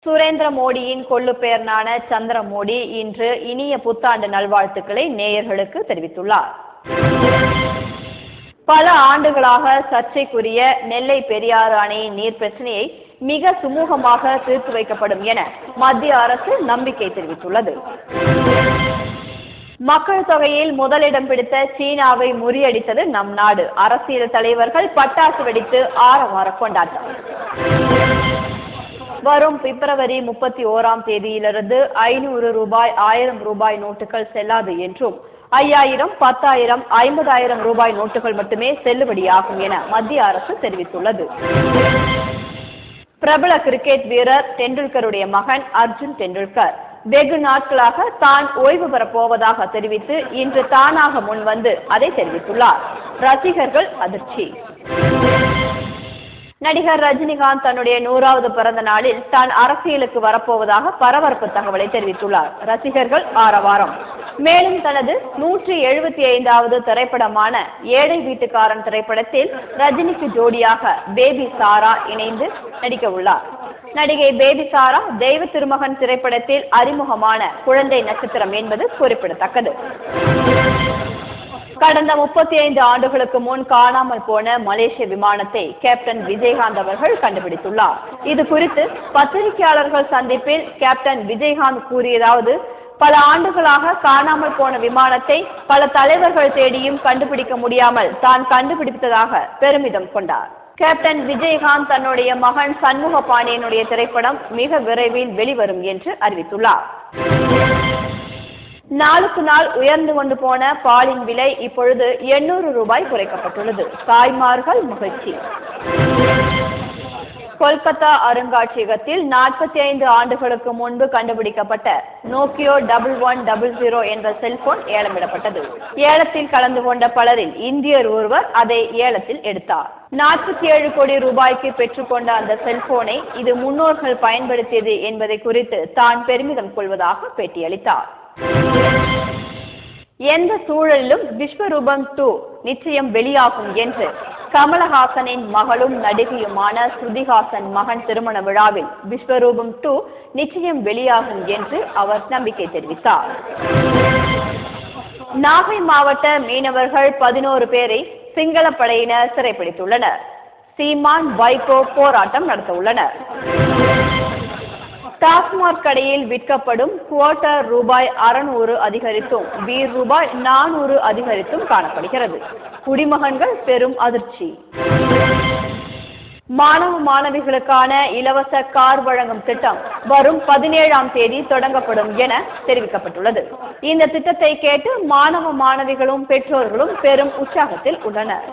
சுரேந்திர மோடியின் கொள்ளுப்பெயர்னான சந்திர மோடி இன்று இனிய புத்தாண்டு நல்வாழ்த்துக்களை நேயர்களுக்கு தெரிவித்துள்ளார். பல ஆண்டுகளாக சர்ச்சைக்குரிய நெல்லை பெரியாறு அணையின் நீர் பிரச்சனையை மிக சுமூகமாக தீர்த்து வைக்கப்படும் என மத்திய அரசு நம்பிக்கை தெரிவித்துள்ளது. மக்கள் தொகையில் முதலிடம் பிடித்த சீனாவை முறியடித்தது நம் நாடு. அரசியல் தலைவர்கள் பட்டாசு வெடித்து ஆரவார கொண்டாட்டம். வரும் பிப்ரவரி 31ஆம் தேதியிலிருந்து 500 ரூபாய் 1000 ரூபாய் நோட்டுகள் செல்லாது என்றும் 5000, 10000, 50000 ரூபாய் நோட்டுகள் மட்டுமே செல்லுபடியாகும் என மத்திய அரசு தெரிவித்துள்ளது. பிரபல கிரிக்கெட் வீரர் டெண்டுல்கருடைய மகன் அர்ஜுன் டெண்டுல்கர் வெகு நாட்களாக தான் ஓய்வு பெறப் போவதாக தெரிவித்து இன்று தானாக முன்வந்து அதை தெரிவித்துள்ளார். ரசிகர்கள் அதிர்ச்சி. நடிகர் ரஜினிகாந்த் தன்னுடைய 100வது பிறந்த நாளில் தான் அரசியலுக்கு வரப்போவதாக பரபரப்பு தகவலை தெரிவித்துள்ளார். ரசிகர்கள் ஆரவாரம். மேலும் தனது 175வது திரைப்படமான ஏழை வீட்டுக்காரன் திரைப்படத்தில் ரஜினிக்கு ஜோடியாக பேபி சாரா இணைந்து நடிக்க உள்ளார். நடிகை பேபி சாரா தெய்வ திருமகன் திரைப்படத்தில் அறிமுகமான குழந்தை நட்சத்திரம் என்பது குறிப்பிடத்தக்கது. கடந்த 35 ஆண்டுகளுக்கு முன் காணாமல் போன மலேசிய விமானத்தை கேப்டன் விஜயகாந்த் அவர்கள் கண்டுபிடித்துள்ளார். இது குறித்து பத்திரிகையாளர்கள் சந்திப்பில் கேப்டன் விஜயகாந்த் கூறியதாவது, பல ஆண்டுகளாக காணாமல் போன விமானத்தை பல தலைவர்கள் தேடியும் கண்டுபிடிக்க முடியாமல் தான் கண்டுபிடித்ததாக பெருமிதம் கொண்டார். கேப்டன் விஜயகாந்த் தன்னுடைய மகன் சண்முக பாண்டியனுடைய திரைப்படம் மிக விரைவில் வெளிவரும் என்று அறிவித்துள்ளார். நாளுக்கு நாள் உயர்ந்து கொண்டு போன பாலின் விலை இப்பொழுது 800 ரூபாய் குறைக்கப்பட்டுள்ளது. தாய்மார்கள் மகிழ்ச்சி. கொல்கத்தா அருங்காட்சியகத்தில் 45 ஆண்டுகளுக்கு முன்பு கண்டுபிடிக்கப்பட்ட நோக்கியோ 1100 என்ற செல்போன் ஏலமிடப்பட்டது. ஏலத்தில் கலந்து கொண்ட பலரில் இந்தியர் ஒருவர் அதை ஏலத்தில் எடுத்தார். 47 கோடி ரூபாய்க்கு பெற்றுக்கொண்ட அந்த செல்போனை இது முன்னோர்கள் பயன்படுத்தியது என்பதை குறித்து தான் பெருமிதம் கொள்வதாக பேட்டியளித்தார். எந்த சூழலிலும் விஸ்வரூபம் 2 நிச்சயம் வெளியாகும் என்று கமலஹாசனின் மகளும் நடிகையுமான ஸ்ருதிஹாசன் மகன் திருமண விழாவில் விஸ்வரூபம் 2 நிச்சயம் வெளியாகும் என்று அவர் நம்பிக்கை தெரிவித்தார். நாகை மாவட்ட மீனவர்கள் 11 பேரை சிங்கள படையினர் சிறைப்பிடித்துள்ளனர். சீமான், வைகோ போராட்டம் நடத்த உள்ளனர். டாஸ்மாக் கடையில் விற்கப்படும் குவார்ட்டர் ரூபாய் 600 அதிகரித்தும் பீர் ரூபாய் 400 அதிகரித்தும் காணப்படுகிறது. குடிமகன்கள் பெரும் அதிர்ச்சி. மாணவ மாணவிகளுக்கான இலவச கார் வழங்கும் திட்டம் வரும் 17ஆம் தேதி தொடங்கப்படும் என தெரிவிக்கப்பட்டுள்ளது. இந்த திட்டத்தை கேட்டு மாணவ மாணவிகளும் பெற்றோர்களும் பெரும் உற்சாகத்தில் உள்ளனர்.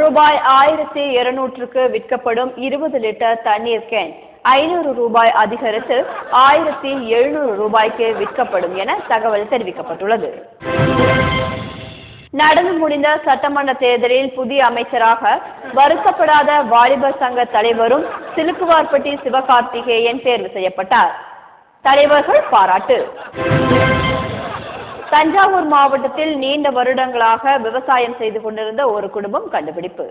ரூபாய் 1200க்கு விற்கப்படும் 20 லிட்டர் தண்ணீர் கேன் 500 ரூபாய் அதிகரித்து 1700 ரூபாய்க்கு விற்கப்படும் என தகவல் தெரிவிக்கப்பட்டுள்ளது. நடந்து முடிந்த சட்டமன்ற தேர்தலில் புதிய அமைச்சராக வருத்தப்படாத வாலிபர் சங்க தலைவரும் சிலுக்குவார்பட்டி சிவகார்த்திகேயன் தேர்வு செய்யப்பட்டார். தலைவர்கள் பாராட்டு. தஞ்சாவூர் மாவட்டத்தில் நீண்ட வருடங்களாக விவசாயம் செய்து கொண்டிருந்த ஒரு குடும்பம் கண்டுபிடிப்பு.